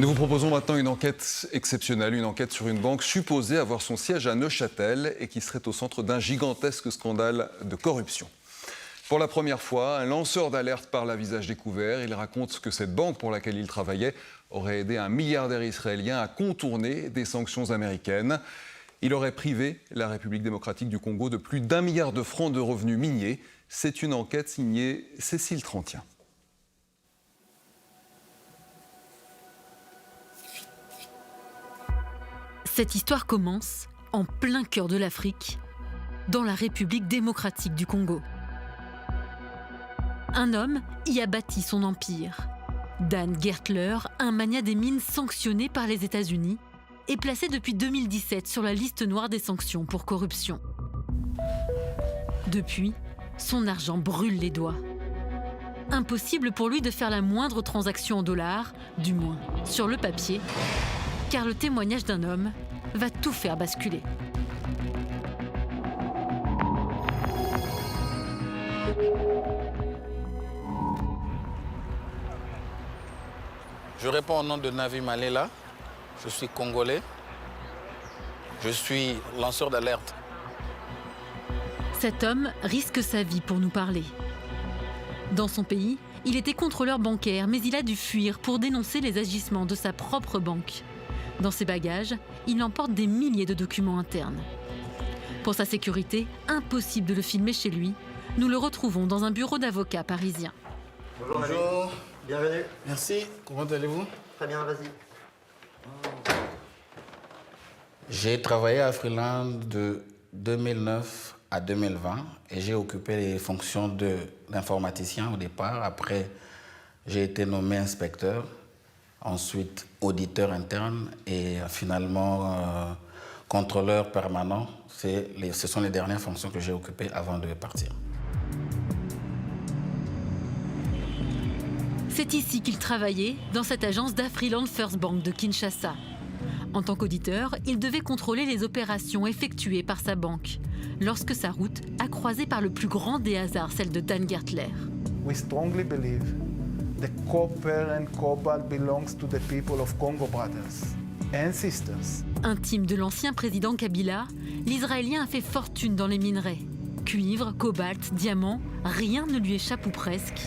Nous vous proposons maintenant une enquête exceptionnelle, une enquête sur une banque supposée avoir son siège à Neuchâtel et qui serait au centre d'un gigantesque scandale de corruption. Pour la première fois, un lanceur d'alerte parle à visage découvert. Il raconte que cette banque pour laquelle il travaillait aurait aidé un milliardaire israélien à contourner des sanctions américaines. Il aurait privé la République démocratique du Congo de plus d'1 milliard de francs de revenus miniers. C'est une enquête signée Cécile Trantien. Cette histoire commence en plein cœur de l'Afrique, dans la République démocratique du Congo. Un homme y a bâti son empire. Dan Gertler, un magnat des mines sanctionné par les États-Unis, est placé depuis 2017 sur la liste noire des sanctions pour corruption. Depuis, son argent brûle les doigts. Impossible pour lui de faire la moindre transaction en dollars, du moins sur le papier, car le témoignage d'un homme va tout faire basculer. Je réponds au nom de Navi Malela. Je suis congolais. Je suis lanceur d'alerte. Cet homme risque sa vie pour nous parler. Dans son pays, il était contrôleur bancaire, mais il a dû fuir pour dénoncer les agissements de sa propre banque. Dans ses bagages, il emporte des milliers de documents internes. Pour sa sécurité, impossible de le filmer chez lui. Nous le retrouvons dans un bureau d'avocat parisien. Bonjour. Bonjour. Bienvenue. Merci. Comment allez-vous? Très bien, vas-y. J'ai travaillé à Freeland de 2009 à 2020 et j'ai occupé les fonctions d'informaticien au départ. Après, j'ai été nommé inspecteur, ensuite auditeur interne et finalement contrôleur permanent. Ce sont les dernières fonctions que j'ai occupées avant de partir. C'est ici qu'il travaillait, dans cette agence d'Afriland First Bank de Kinshasa. En tant qu'auditeur, il devait contrôler les opérations effectuées par sa banque, lorsque sa route a croisé par le plus grand des hasards celle de Dan Gertler. We strongly believe the copper and cobalt belongs to the people of Congo brothers and sisters. Intime de l'ancien président Kabila, l'Israélien a fait fortune dans les minerais. Cuivre, cobalt, diamants, rien ne lui échappe ou presque.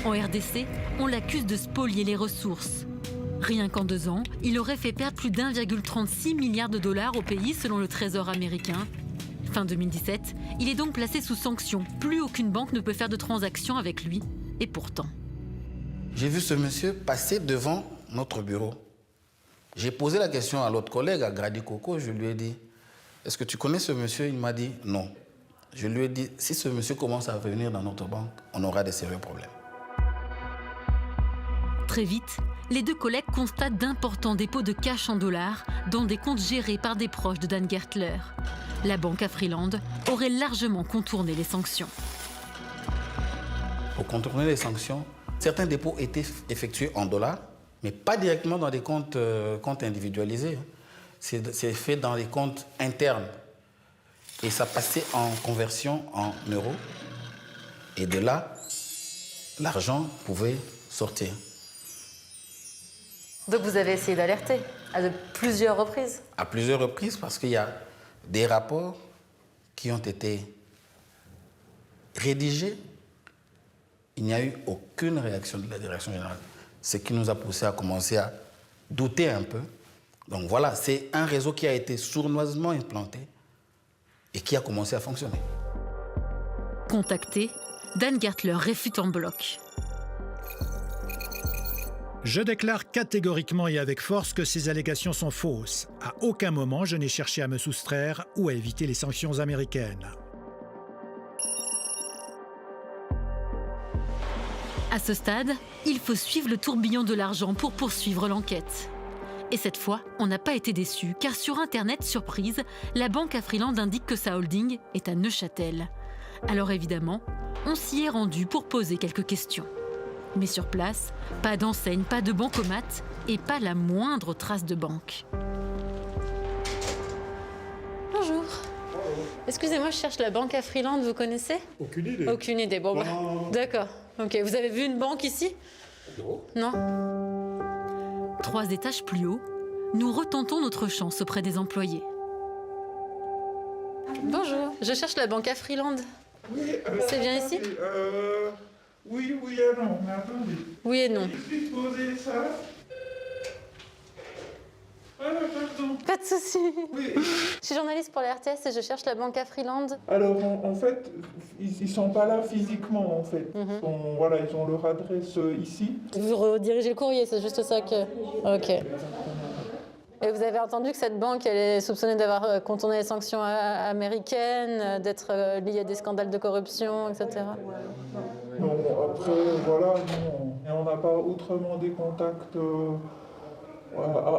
En RDC, on l'accuse de spolier les ressources. Rien qu'en 2 ans, il aurait fait perdre plus d'1,36 milliard de dollars au pays selon le Trésor américain. Fin 2017, il est donc placé sous sanction. Plus aucune banque ne peut faire de transactions avec lui. Et pourtant... J'ai vu ce monsieur passer devant notre bureau. J'ai posé la question à l'autre collègue, à Grady Coco. Je lui ai dit, est-ce que tu connais ce monsieur? Il m'a dit non. Je lui ai dit, si ce monsieur commence à venir dans notre banque, on aura des sérieux problèmes. Très vite, les 2 collègues constatent d'importants dépôts de cash en dollars dans des comptes gérés par des proches de Dan Gertler. La banque à Freeland aurait largement contourné les sanctions. Pour contourner les sanctions, certains dépôts étaient effectués en dollars, mais pas directement dans des comptes individualisés. C'est fait dans les comptes internes. Et ça passait en conversion en euros. Et de là, l'argent pouvait sortir. Donc vous avez essayé d'alerter à de plusieurs reprises? À plusieurs reprises, parce qu'il y a des rapports qui ont été rédigés. Il n'y a eu aucune réaction de la direction générale. Ce qui nous a poussé à commencer à douter un peu. Donc voilà, c'est un réseau qui a été sournoisement implanté et qui a commencé à fonctionner. Contacté, Dan Gertler réfute en bloc. Je déclare catégoriquement et avec force que ces allégations sont fausses. À aucun moment, je n'ai cherché à me soustraire ou à éviter les sanctions américaines. À ce stade, il faut suivre le tourbillon de l'argent pour poursuivre l'enquête. Et cette fois, on n'a pas été déçus, car sur Internet, surprise, la banque à Freeland indique que sa holding est à Neuchâtel. Alors évidemment, on s'y est rendu pour poser quelques questions. Mais sur place, pas d'enseigne, pas de bancomat et pas la moindre trace de banque. Bonjour. Excusez-moi, je cherche la banque à Freeland, vous connaissez? Aucune idée. Aucune idée, bon bah, Non. d'accord. Ok, vous avez vu une banque ici? Non. Non? 3 étages plus haut, nous retentons notre chance auprès des employés. Bonjour, je cherche la banque Afriland. Oui, C'est bien ici Oui et non, mais attendez. Oui et non. Je vais poser ça. Pardon. Pas de souci. Oui. Je suis journaliste pour la RTS et je cherche la banque Afriland. Alors, en fait, ils sont pas là physiquement, en fait. Voilà, ils ont leur adresse ici. Vous redirigez le courrier, c'est juste ça que... Ok. Et vous avez entendu que cette banque, elle est soupçonnée d'avoir contourné les sanctions américaines, d'être liée à des scandales de corruption, etc. Non, après, voilà, non. Et on n'a pas autrement des contacts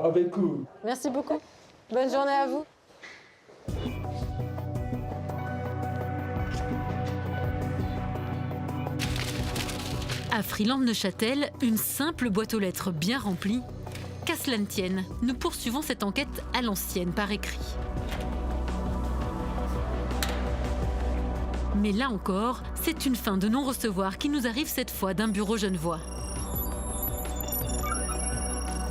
avec eux. Merci beaucoup. Bonne journée à vous. À Friland-Neuchâtel, une simple boîte aux lettres bien remplie. Qu'à cela ne tienne, nous poursuivons cette enquête à l'ancienne par écrit. Mais là encore, c'est une fin de non-recevoir qui nous arrive cette fois d'un bureau genevois.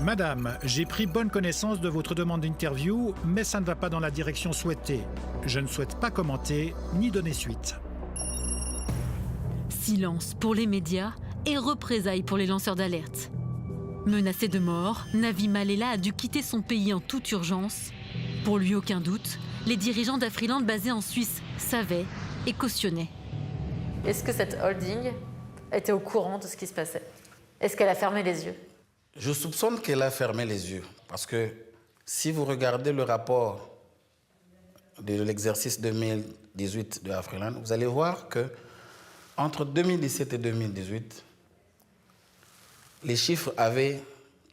Madame, j'ai pris bonne connaissance de votre demande d'interview, mais ça ne va pas dans la direction souhaitée. Je ne souhaite pas commenter ni donner suite. Silence pour les médias et représailles pour les lanceurs d'alerte. Menacé de mort, Navi Malela a dû quitter son pays en toute urgence. Pour lui, aucun doute, les dirigeants d'Afriland basés en Suisse savaient et cautionnaient. Est-ce que cette holding était au courant de ce qui se passait? Est-ce qu'elle a fermé les yeux? Je soupçonne qu'elle a fermé les yeux. Parce que si vous regardez le rapport de l'exercice 2018 de Afriland, vous allez voir que entre 2017 et 2018, les chiffres avaient,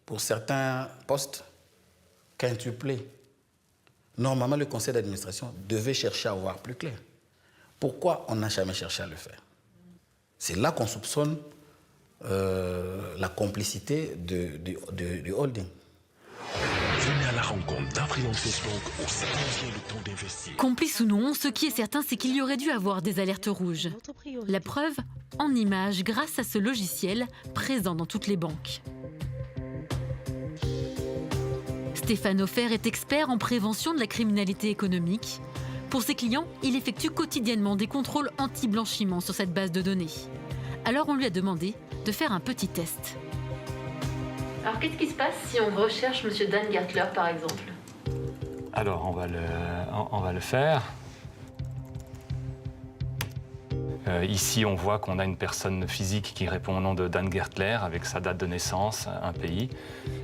pour certains postes, quintuplé. Normalement, le conseil d'administration devait chercher à voir plus clair. Pourquoi on n'a jamais cherché à le faire? C'est là qu'on soupçonne la complicité du holding. Venez à la rencontre d'Afriland Bank au 50e le temps d'investir. Complice ou non, ce qui est certain, c'est qu'il y aurait dû avoir des alertes rouges. La preuve, en images, grâce à ce logiciel présent dans toutes les banques. Stéphane Hofer est expert en prévention de la criminalité économique. Pour ses clients, il effectue quotidiennement des contrôles anti-blanchiment sur cette base de données. Alors on lui a demandé de faire un petit test. Alors qu'est-ce qui se passe si on recherche M. Dan Gertler, par exemple? Alors, on va le faire. Ici, on voit qu'on a une personne physique qui répond au nom de Dan Gertler avec sa date de naissance, un pays.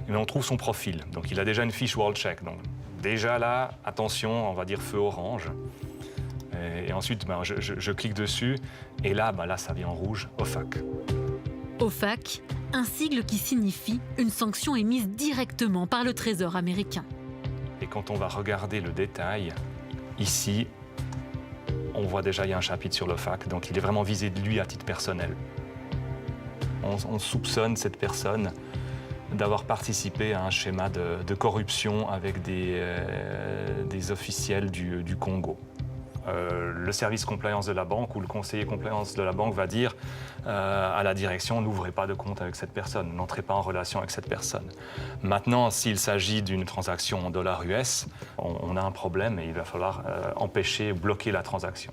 Mais on trouve son profil. Donc, il a déjà une fiche WorldCheck. Donc, déjà là, attention, on va dire feu orange. Et ensuite, je clique dessus. Et là, là, ça vient en rouge, OFAC. OFAC, un sigle qui signifie une sanction émise directement par le Trésor américain. Et quand on va regarder le détail, ici, on voit déjà il y a un chapitre sur l'OFAC, donc il est vraiment visé de lui à titre personnel. On soupçonne cette personne d'avoir participé à un schéma de corruption avec des officiels du Congo. Le service compliance de la banque ou le conseiller compliance de la banque va dire à la direction, n'ouvrez pas de compte avec cette personne, n'entrez pas en relation avec cette personne. Maintenant, s'il s'agit d'une transaction en dollars US, on a un problème et il va falloir empêcher, bloquer la transaction.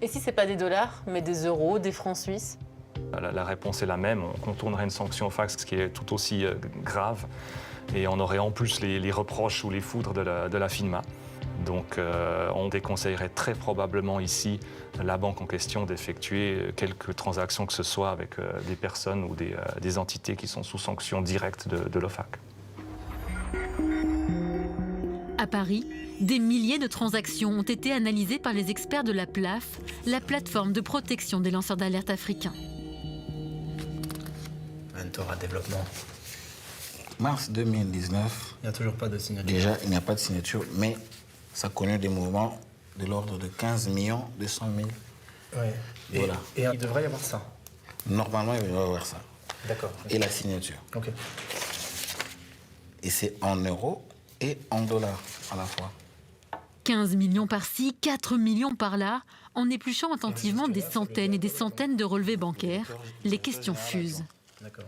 Et si ce n'est pas des dollars, mais des euros, des francs suisses? La réponse est la même, on contournerait une sanction OFAC, ce qui est tout aussi grave, et on aurait en plus les reproches ou les foudres de la FINMA. Donc on déconseillerait très probablement ici la banque en question d'effectuer quelques transactions que ce soit avec des personnes ou des entités qui sont sous sanction directe de l'OFAC. À Paris, des milliers de transactions ont été analysées par les experts de la PLAF, la plateforme de protection des lanceurs d'alerte africains. Mentor à développement. Mars 2019. Il n'y a toujours pas de signature. Déjà, il n'y a pas de signature, mais ça connaît des mouvements de l'ordre de 15 200 000. Oui. Voilà. Et il devrait y avoir ça. Normalement, il devrait y avoir ça. D'accord. Et la signature. Ok. Et c'est en euros et en dollars à la fois. 15 millions par-ci, 4 millions par-là. En épluchant attentivement des centaines et des centaines de relevés bancaires, les questions fusent. D'accord.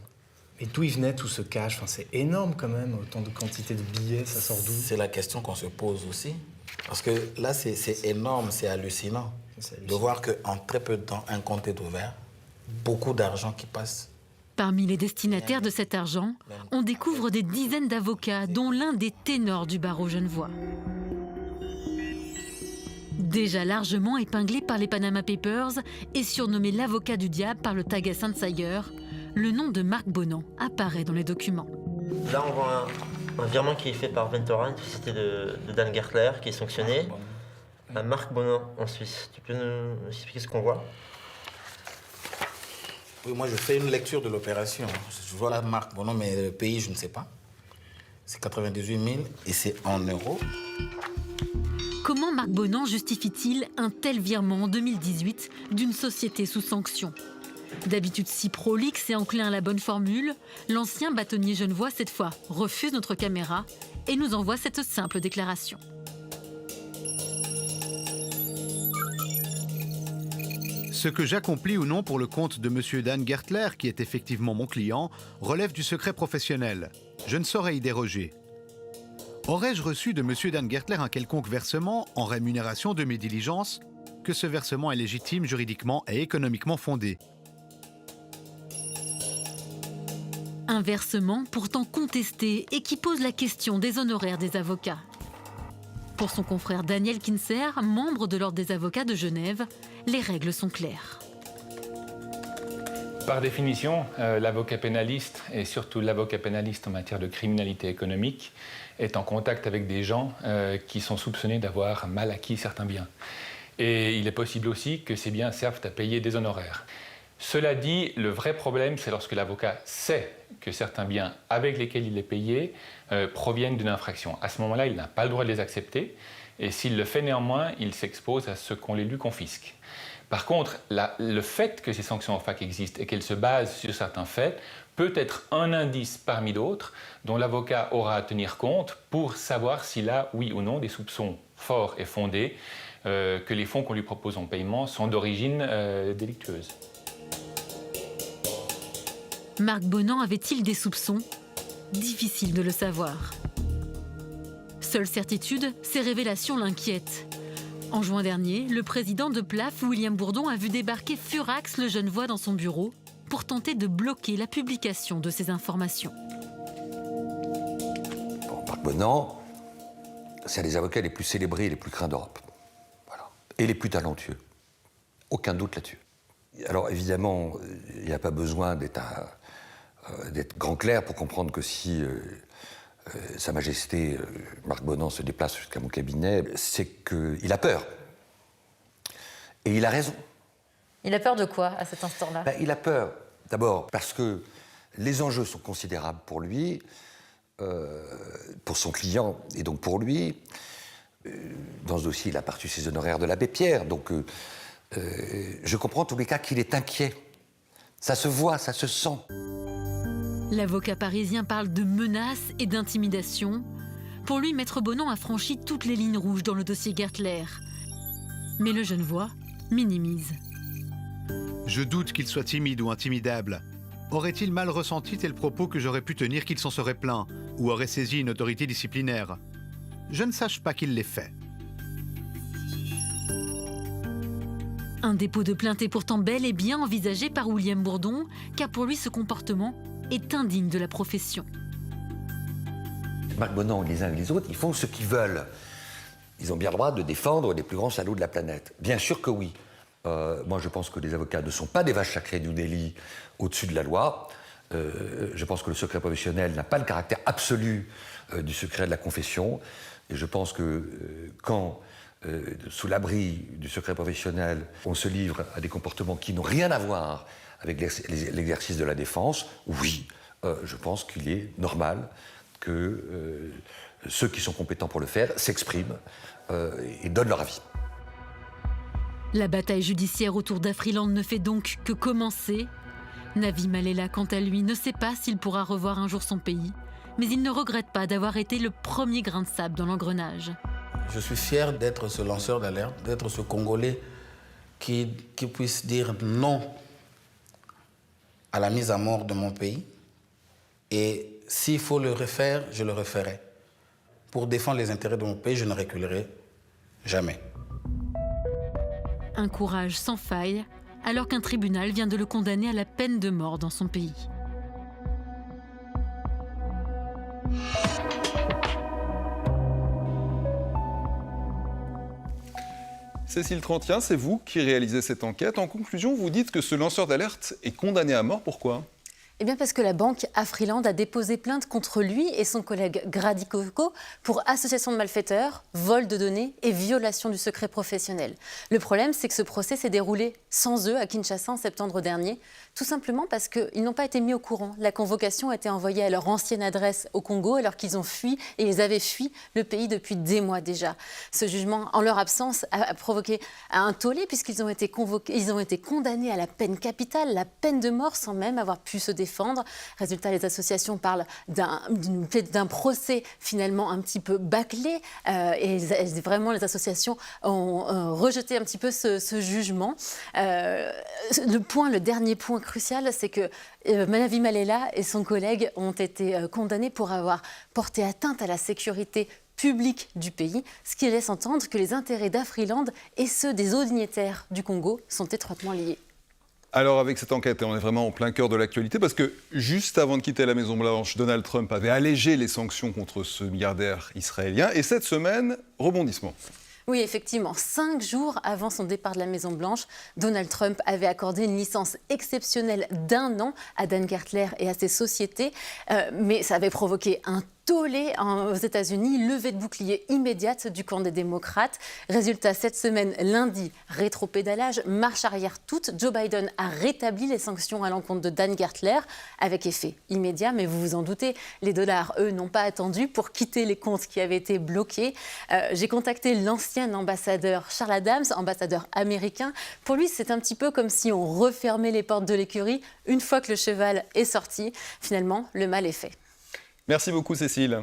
Et d'où il venait tout ce cash? Enfin, c'est énorme quand même, autant de quantité de billets, ça sort d'où? C'est la question qu'on se pose aussi. Parce que là, c'est énorme, c'est hallucinant. De voir qu'en très peu de temps, un compte est ouvert, beaucoup d'argent qui passe. Parmi les destinataires de cet argent, on découvre des dizaines d'avocats, dont l'un des ténors du barreau genevois. Déjà largement épinglé par les Panama Papers et surnommé l'avocat du diable par le Tagas Insider, le nom de Marc Bonan apparaît dans les documents. Là, on voit un virement qui est fait par Ventora, une société de Dan Gertler, qui est sanctionné, à Marc Bonan en Suisse. Tu peux nous expliquer ce qu'on voit? Oui, moi, je fais une lecture de l'opération. Je vois la marque Bonan, mais le pays, je ne sais pas. C'est 98 000 et c'est en euros. Comment Marc Bonan justifie-t-il un tel virement en 2018 d'une société sous sanction? D'habitude si prolixe et enclin à la bonne formule, l'ancien bâtonnier genevois, cette fois, refuse notre caméra et nous envoie cette simple déclaration. Ce que j'accomplis ou non pour le compte de M. Dan Gertler, qui est effectivement mon client, relève du secret professionnel. Je ne saurais y déroger. Aurais-je reçu de M. Dan Gertler un quelconque versement en rémunération de mes diligences? Que ce versement est légitime juridiquement et économiquement fondé. Un versement pourtant contesté et qui pose la question des honoraires des avocats. Pour son confrère Daniel Kinser, membre de l'Ordre des avocats de Genève, les règles sont claires. Par définition, l'avocat pénaliste, et surtout l'avocat pénaliste en matière de criminalité économique, est en contact avec des gens qui sont soupçonnés d'avoir mal acquis certains biens. Et il est possible aussi que ces biens servent à payer des honoraires. Cela dit, le vrai problème, c'est lorsque l'avocat sait que certains biens avec lesquels il est payé proviennent d'une infraction. À ce moment-là, il n'a pas le droit de les accepter, et s'il le fait néanmoins, il s'expose à ce qu'on les lui confisque. Par contre, le fait que ces sanctions en fac existent et qu'elles se basent sur certains faits peut être un indice parmi d'autres dont l'avocat aura à tenir compte pour savoir s'il a, oui ou non, des soupçons forts et fondés que les fonds qu'on lui propose en paiement sont d'origine délictueuse. Marc Bonan avait-il des soupçons? Difficile de le savoir. Seule certitude, ces révélations l'inquiètent. En juin dernier, le président de PLAF, William Bourdon, a vu débarquer furax le Genevois dans son bureau pour tenter de bloquer la publication de ces informations. Bon, Marc Bonan, c'est un des avocats les plus célébrés et les plus craints d'Europe. Voilà. Et les plus talentueux. Aucun doute là-dessus. Alors évidemment, il n'y a pas besoin d'être grand clerc pour comprendre que si Sa Majesté Marc Bonan se déplace jusqu'à mon cabinet, c'est qu'il a peur. Et il a raison. Il a peur de quoi à cet instant-là? Il a peur, d'abord, parce que les enjeux sont considérables pour lui, pour son client et donc pour lui. Dans ce dossier, il a perçu ses honoraires de l'abbé Pierre, donc je comprends en tous les cas qu'il est inquiet. Ça se voit, ça se sent. L'avocat parisien parle de menaces et d'intimidation. Pour lui, Maître Bonan a franchi toutes les lignes rouges dans le dossier Gertler. Mais le Genevois minimise. Je doute qu'il soit timide ou intimidable. Aurait-il mal ressenti tel propos que j'aurais pu tenir qu'il s'en serait plaint ou aurait saisi une autorité disciplinaire? Je ne sache pas qu'il l'ait fait. Un dépôt de plainte est pourtant bel et bien envisagé par William Bourdon, car pour lui, ce comportement est indigne de la profession. Marc Bonan, les uns et les autres, ils font ce qu'ils veulent. Ils ont bien le droit de défendre les plus grands salauds de la planète. Bien sûr que oui. Moi, je pense que les avocats ne sont pas des vaches sacrées du délit au-dessus de la loi. Je pense que le secret professionnel n'a pas le caractère absolu du secret de la confession. Et je pense que quand, sous l'abri du secret professionnel, on se livre à des comportements qui n'ont rien à voir avec l'exercice de la défense, oui, je pense qu'il est normal que ceux qui sont compétents pour le faire s'expriment et donnent leur avis. La bataille judiciaire autour d'Afriland ne fait donc que commencer. Navi Malela, quant à lui, ne sait pas s'il pourra revoir un jour son pays, mais il ne regrette pas d'avoir été le premier grain de sable dans l'engrenage. Je suis fier d'être ce lanceur d'alerte, d'être ce Congolais qui puisse dire non à la mise à mort de mon pays, Et s'il faut le refaire, je le referai. Pour défendre les intérêts de mon pays, je ne reculerai jamais. Un courage sans faille, alors qu'un tribunal vient de le condamner à la peine de mort dans son pays. Cécile Trantien, c'est vous qui réalisez cette enquête. En conclusion, vous dites que ce lanceur d'alerte est condamné à mort. Pourquoi ? Eh bien parce que la banque Afriland a déposé plainte contre lui et son collègue Grady Coco pour association de malfaiteurs, vol de données et violation du secret professionnel. Le problème, c'est que ce procès s'est déroulé sans eux à Kinshasa en septembre dernier, tout simplement parce qu'ils n'ont pas été mis au courant. La convocation a été envoyée à leur ancienne adresse au Congo alors qu'ils ont fui et ils avaient fui le pays depuis des mois déjà. Ce jugement, en leur absence, a provoqué un tollé puisqu'ils ont été condamnés à la peine capitale, la peine de mort sans même avoir pu se défendre. Résultat, les associations parlent d'un procès finalement un petit peu bâclé et vraiment les associations ont rejeté un petit peu ce jugement. Le dernier point crucial, c'est que Manavi Malela et son collègue ont été condamnés pour avoir porté atteinte à la sécurité publique du pays, ce qui laisse entendre que les intérêts d'Afriland et ceux des hauts dignitaires du Congo sont étroitement liés. Alors avec cette enquête, on est vraiment en plein cœur de l'actualité parce que juste avant de quitter la Maison-Blanche, Donald Trump avait allégé les sanctions contre ce milliardaire israélien et cette semaine, rebondissement. Oui, effectivement. 5 jours avant son départ de la Maison-Blanche, Donald Trump avait accordé une licence exceptionnelle d'1 an à Dan Gertler et à ses sociétés, mais ça avait provoqué un tollé aux États-Unis, levée de bouclier immédiate du camp des démocrates. Résultat, cette semaine, lundi, rétropédalage, marche arrière toute. Joe Biden a rétabli les sanctions à l'encontre de Dan Gertler avec effet immédiat, mais vous vous en doutez, les dollars, eux, n'ont pas attendu pour quitter les comptes qui avaient été bloqués. J'ai contacté l'ancien ambassadeur Charles Adams, ambassadeur américain. Pour lui, c'est un petit peu comme si on refermait les portes de l'écurie une fois que le cheval est sorti. Finalement, le mal est fait. Merci beaucoup Cécile.